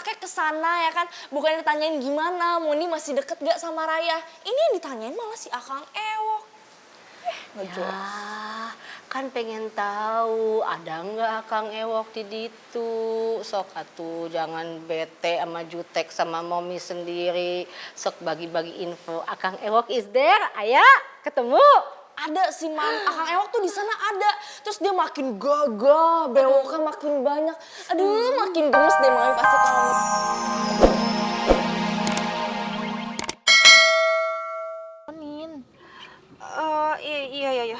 enaknya ke sana ya kan. Bukan ditanyain gimana, Moni masih deket gak sama Raya. Ini yang ditanyain malah si Akang Ewok. Ya, kan pengen tahu ada nggak Akang Ewok di ditu. Sok atuh jangan bete sama jutek sama Momi sendiri. Sok bagi-bagi info. Akang Ewok is there? Aya, ketemu. Ada sih Mam, Akang Ewok tuh di sana ada. Terus dia makin gagah, bewoknya makin banyak. Aduh, makin gemes deh Mami pasti kalau Iya.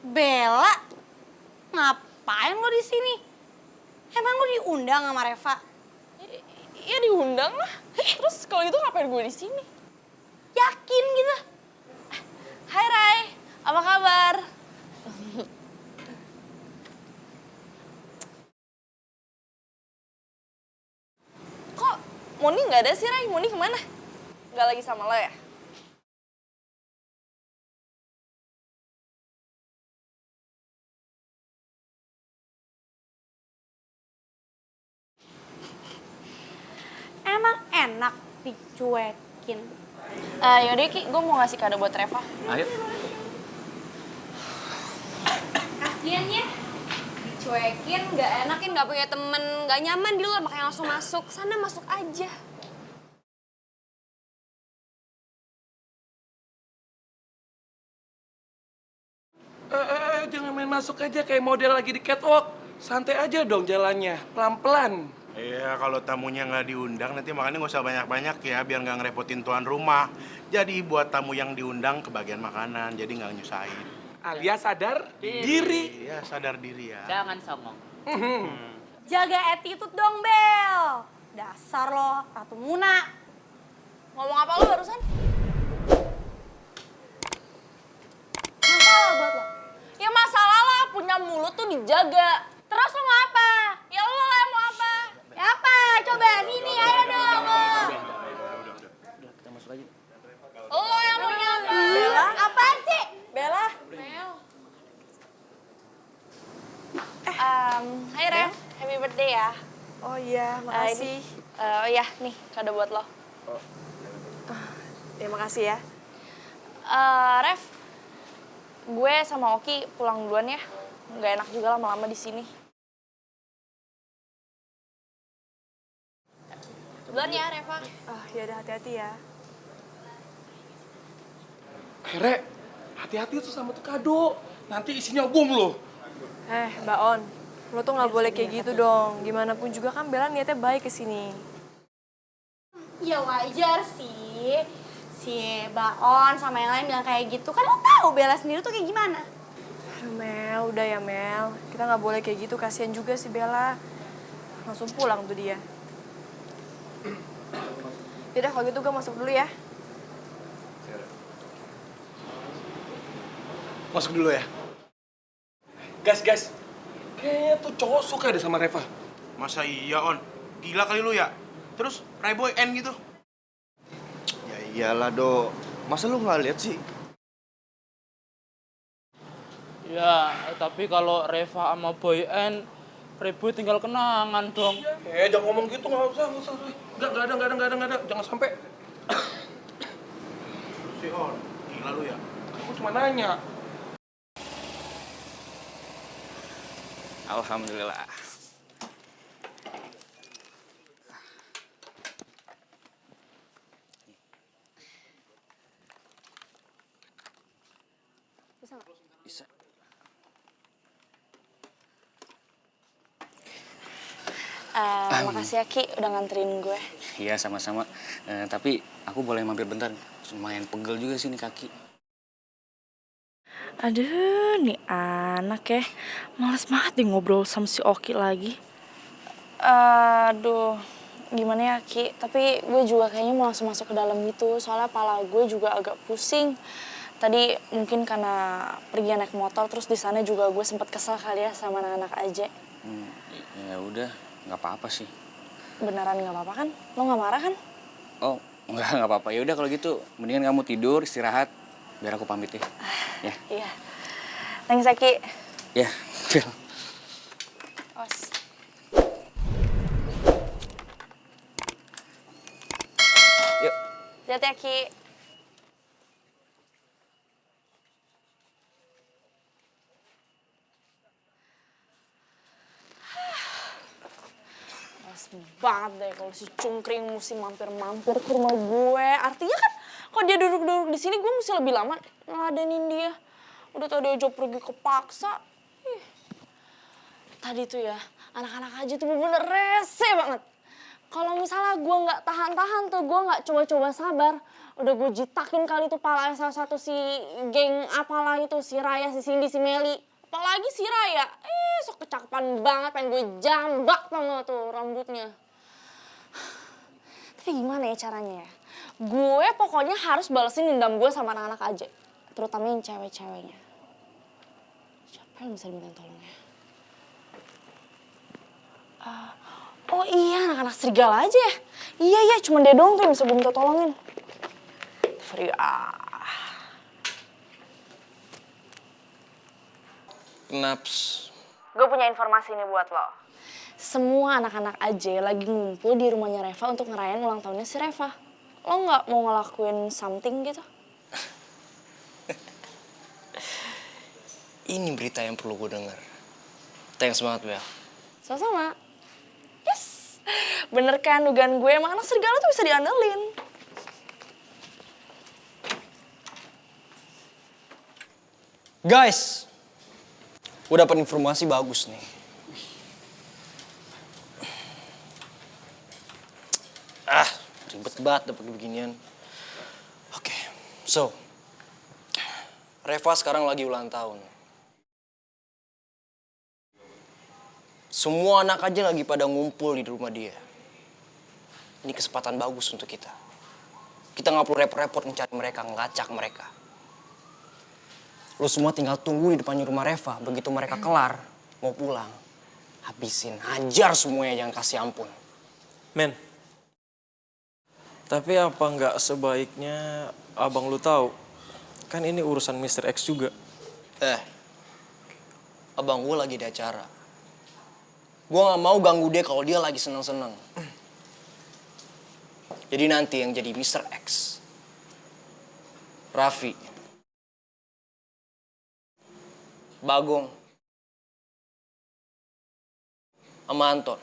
Bella, ngapain lo di sini? Emang lo diundang sama Reva? Iya diundang lah. Terus kalau gitu ngapain gue di sini? Yakin gitu? Hai Rai, apa kabar? Kok Moni nggak ada sih Rai? Moni kemana? Nggak lagi sama lo ya? Emang enak dicuekin? Yaudah Ki, gue mau ngasih kado buat Reva. Ayo. Kasian ya, dicuekin, gak enakin, gak punya temen, gak nyaman di luar, makanya langsung masuk. Sana masuk aja. Jangan main masuk aja kayak model lagi di catwalk. Santai aja dong jalannya, pelan-pelan. Iya, kalau tamunya nggak diundang nanti makannya nggak usah banyak-banyak ya, biar nggak ngerepotin tuan rumah. Jadi buat tamu yang diundang kebagian makanan, jadi nggak nyusahin. Alias sadar diri. Iya, sadar diri ya. Jangan songong. Jaga attitude dong, Bel. Dasar lo, Ratu Muna. Ngomong apa lo barusan? Masalah buat lo. Ya masalah lah, punya mulut tuh dijaga. Terus lo mau apa? Ya lo lah yang mau apa? Ya apa? Coba sini, ayo dong lo. Kita masuk aja. Lo yang mau nyapa. Apaan sih? Bella. Hai Rev, happy birthday ya. Oh iya, makasih. Oh iya, nih kado buat lo. Terima kasih ya. Rev, gue sama Oki pulang duluan ya. Nggak enak juga lama-lama di sini. Duluan ya, Reva. Ya udah hati-hati ya. Re, hati-hati tuh sama tuh kado. Nanti isinya bom loh. Mbak On, lo tuh nggak boleh kayak gitu dong. Gimana pun juga kan Bella niatnya baik kesini. Ya wajar sih. Si Baon sama yang lain bilang kayak gitu. Kan lo tahu Bella sendiri tuh kayak gimana. Aduh Mel, udah ya Mel. Kita nggak boleh kayak gitu, kasihan juga si Bella. Langsung pulang tuh dia. Yaudah kalau gitu gue masuk dulu ya. Masuk dulu ya. Guys. Kayaknya tuh cowok suka deh sama Reva. Masa iya, On? Gila kali lu ya? Terus Rayboy N gitu? Ya iyalah, Do. Masa lu nggak lihat sih? Ya, tapi kalau Reva sama Boy N, Reboy tinggal kenangan dong. Jangan ngomong gitu, nggak usah. Nggak ada. Jangan sampai. Si On, gila lu ya? Aku cuma nanya. Alhamdulillah. Bisa. Makasih ya Ki udah nganterin gue. Iya sama-sama. Tapi aku boleh mampir bentar. Lumayan pegel juga sih nih kaki. Aduh, nih anak ya. Males banget deh ngobrol sama si Oki lagi. Aduh, gimana ya Ki? Tapi gue juga kayaknya mau langsung masuk ke dalam gitu. Soalnya pala gue juga agak pusing. Tadi mungkin karena pergi naik motor, terus di sana juga gue sempet kesel kali ya sama anak-anak aja. Ya udah, nggak apa-apa sih. Beneran nggak apa-apa kan? Lo nggak marah kan? Oh, Nggak apa-apa. Ya udah kalau gitu, mendingan kamu tidur, istirahat, biar aku pamit ya. Ya. Iya. Thanks, Aki. Ya, Phil. Os. Yuk. Hati-hati, Aki. Males banget deh kalau si Cungkring mesti mampir-mampir ke rumah gue. Artinya kan kalau dia duduk-duduk di sini gue mesti lebih lama ngeladenin dia. Udah tau dia job pergi kepaksa. Ih. Tadi tuh ya, anak-anak aja tuh bener-bener rese banget. Kalau misalnya gue nggak tahan-tahan tuh, gue nggak coba-coba sabar, udah gue jitakin kali tuh palanya salah satu si geng apalah itu, si Raya, si Cindy, si Meli. Apalagi si Raya, sok kecakepan banget, pengen gue jambak tau gak tuh rambutnya. Tapi gimana ya caranya ya? Gue pokoknya harus balesin dendam gue sama anak-anak aja. Terutama yang cewek-ceweknya. Siapa yang bisa diminta tolongnya? Oh iya, anak-anak serigala aja ya? Iya, cuma dia doang tuh yang bisa gue minta tolongin. Kenaps. Gue punya informasi nih buat lo. Semua anak-anak aja lagi ngumpul di rumahnya Reva untuk ngerayain ulang tahunnya si Reva. Lo nggak mau ngelakuin something gitu? Ini berita yang perlu gue denger. Thanks banget, Bel. Sama-sama. Yes! Bener kan dugaan gue, emang anak serigala tuh bisa diandelin. Guys, gue dapat informasi bagus nih. Ribet banget dapet beginian. Oke, so Reva sekarang lagi ulang tahun. Semua anak aja lagi pada ngumpul di rumah dia. Ini kesempatan bagus untuk kita. Kita nggak perlu repot-repot mencari mereka, ngelacak mereka. Lo semua tinggal tunggu di depan rumah Reva. Begitu mereka kelar, mau pulang. Habisin, hajar semuanya, jangan kasih ampun. Men, tapi apa nggak sebaiknya abang lu tahu? Kan ini urusan Mr. X juga. Abang gue lagi di acara. Gue nggak mau ganggu dia kalau dia lagi seneng-seneng. Jadi nanti yang jadi Mr. X, Raffi, Bagong, sama Anton.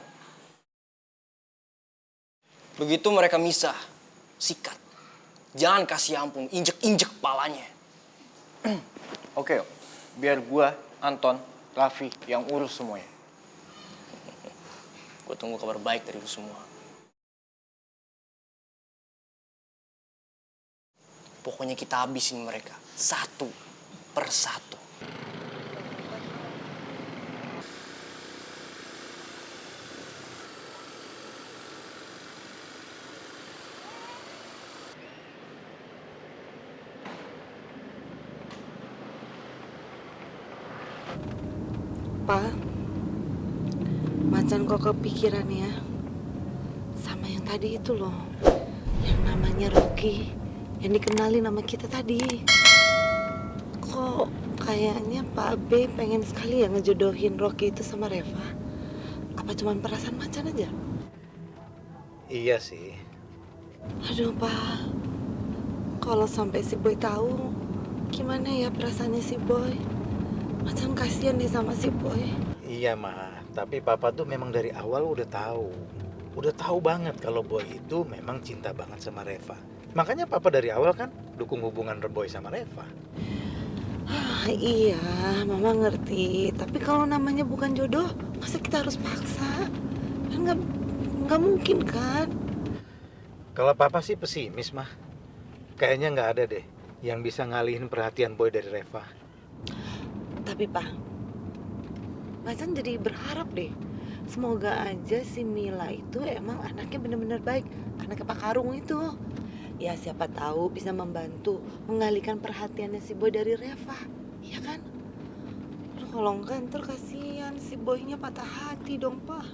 Begitu mereka misah, sikat. Jangan kasih ampun, injek-injek kepalanya. Oke, biar gua, Anton, Raffi yang urus semuanya. Gue tunggu kabar baik dari lu semua. Pokoknya kita habisin mereka, satu persatu. Pak, macan kok kepikiran ya sama yang tadi itu loh, yang namanya Rocky, yang dikenalin sama kita tadi. Kok kayaknya Pak B pengen sekali ya ngejodohin Rocky itu sama Reva? Apa cuman perasaan macan aja? Iya sih. Aduh Pak, kalau sampai si Boy tahu, gimana ya perasaannya si Boy? Macan kasihan nih sama si Boy. Iya Ma, tapi Papa tuh memang dari awal udah tahu. Udah tahu banget kalau Boy itu memang cinta banget sama Reva. Makanya Papa dari awal kan dukung hubungan Boy sama Reva. Iya, Mama ngerti. Tapi kalau namanya bukan jodoh, masa kita harus paksa? Kan nggak mungkin kan? Kalau Papa sih pesimis mah. Kayaknya nggak ada deh yang bisa ngalihin perhatian Boy dari Reva. Tapi Pak, Macan jadi berharap deh. Semoga aja si Mila itu emang anaknya benar-benar baik. Anaknya Pak Karung itu. Ya siapa tahu bisa membantu mengalihkan perhatiannya si Boy dari Reva. Ya kan? Aduh, kalau enggak ntar kasihan si Boynya patah hati dong Pak.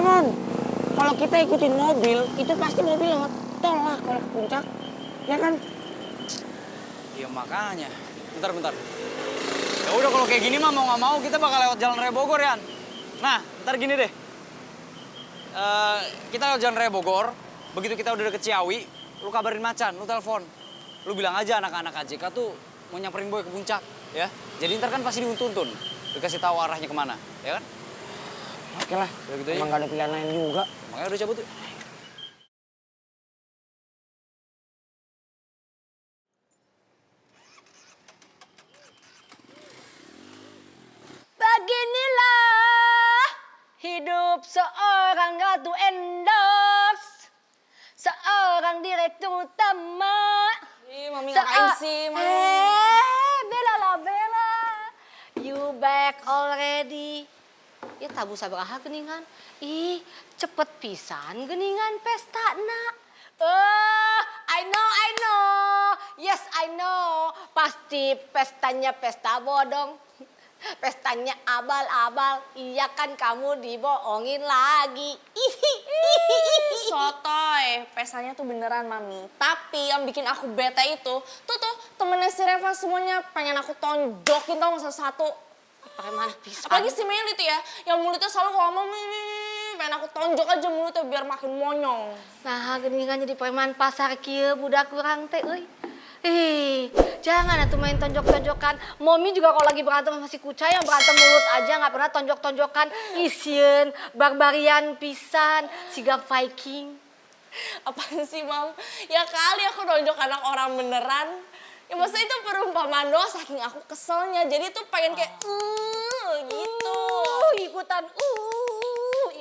Non. Kalau kita ikutin mobil, itu pasti mobil lewat tol lah kalau ke puncak. Ya kan? Iya makanya. Bentar. Ya udah kalau kayak gini mah mau nggak mau kita bakal lewat Jalan Raya Bogor, Yan. Nah, ntar gini deh. Kita lewat Jalan Raya Bogor, begitu kita udah deket Ciawi, lu kabarin Macan, lu telepon. Lu bilang aja anak-anak AJK tuh mau nyamperin Boy ke puncak, ya. Jadi ntar kan pasti diuntun, dikasih tahu arahnya kemana, ya kan? Oke lah, Udah gitu aja. emang gak ada pilihan lain juga. Makanya udah cabut tuh. Beginilah hidup seorang ratu endorse, seorang direktur utama. Ih, Mami ngapain sih, Mami? Bella lah, Bella. You back already. Ya tabu sabaraha geningan. Ih, cepet pisan geningan pesta nak. I know. Yes, I know. Pasti pestanya pesta bodong. Pestanya abal-abal. Iya kan kamu dibohongin lagi. Sotoy, pestanya tuh beneran Mami. Tapi yang bikin aku bete itu, tuh temennya si Reva semuanya pengen aku tonjokin tau satu-satu. Preman pisan. Apalagi si Meli tuh ya, yang mulutnya selalu ngomong pengen aku tonjok aja mulutnya biar makin monyong. Nah, geningan jadi preman pasar kieu budak kurang teh euy. Jangan atuh main tonjok-tonjokan. Momi juga kalau lagi berantem sama si Kucai yang berantem mulut aja nggak pernah tonjok-tonjokan. Isieun barbarian pisan, siga Viking. Apaan sih, Mam? Ya kali aku tonjok anak orang beneran. Ya maksudnya itu perumpamaan doang saking aku keselnya. Jadi tuh pengen kayak gitu.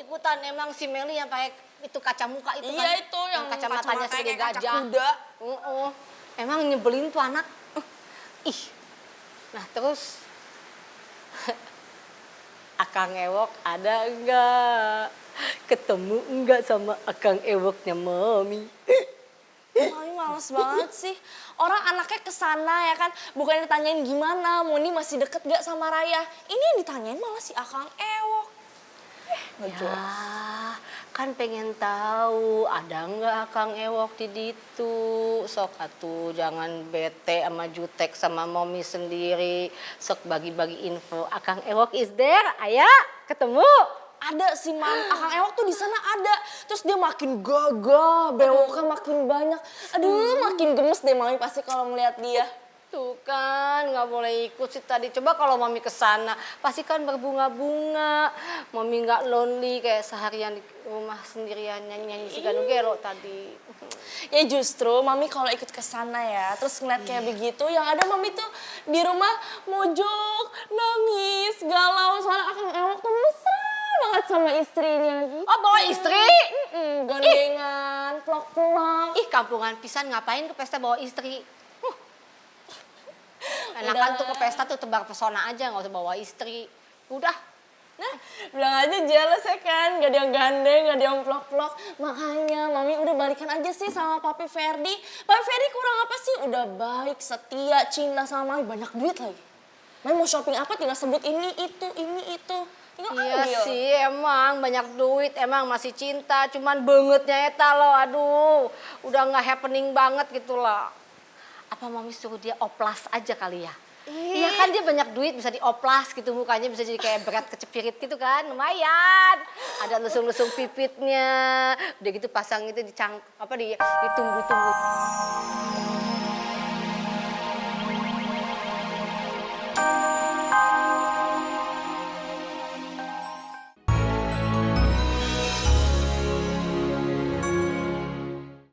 Ikutan emang si Meli yang pakai itu kaca muka itu kan. Iya itu yang kacamatanya segede kayak gajah. kaca kuda. Emang nyebelin tuh anak. Ih. Nah terus Akang Ewok ada enggak? Ketemu enggak sama Akang Ewoknya Mami? Mami males banget sih. Orang anaknya kesana ya kan. Bukannya ditanyain gimana, Moni masih deket gak sama Raya. Ini yang ditanyain malah si Akang Ewok. Ya, kan pengen tahu ada nggak Akang Ewok di ditu. Sok atuh jangan bete sama jutek sama Momi sendiri. Sok bagi-bagi info. Akang Ewok is there? Ayah, ketemu? Ada sih, Mam. Akang Ewok tuh di sana ada. Terus dia makin gagah, bewoknya makin banyak. Aduh, makin gemes deh Mami pasti kalau ngeliat dia. Tuh kan, nggak boleh ikut sih tadi. Coba kalau Mami kesana, pasti kan berbunga-bunga. Mami nggak lonely kayak seharian di rumah sendirian nyanyi-nyanyi si Ganu Gero tadi. Ya justru Mami kalau ikut kesana ya, terus ngeliat kayak begitu, yang ada Mami tuh di rumah mojok, nangis, galau. Soalnya Akang Ewok tuh mesra banget sama istrinya. Gitu. Oh, bawa istri? Gandengan, pelok-pelok. Ih, kampungan pisan ngapain ke pesta bawa istri? Enakan tuh ke pesta tuh tebar pesona aja, nggak usah bawa istri. Udah. Nah, bilang aja jealous ya kan, gak ada yang gandeng, gak ada yang vlog-vlog. Makanya Mami udah balikan aja sih sama Papi Ferdi. Papi Ferdi kurang apa sih? Udah baik, setia, cinta sama Mami, banyak duit lagi. Mami mau shopping apa tinggal sebut ini, itu. Tinggal Iya ambil. sih, emang banyak duit, emang masih cinta. Cuman bangetnya eta loh, aduh. Udah nggak happening banget gitu loh. Apa Mami suruh dia oplas aja kali ya? Iya kan dia banyak duit bisa dioplas gitu mukanya bisa jadi kayak berat kecepirit gitu kan lumayan ada lusung-lusung pipitnya udah gitu pasang itu ditunggu-tunggu.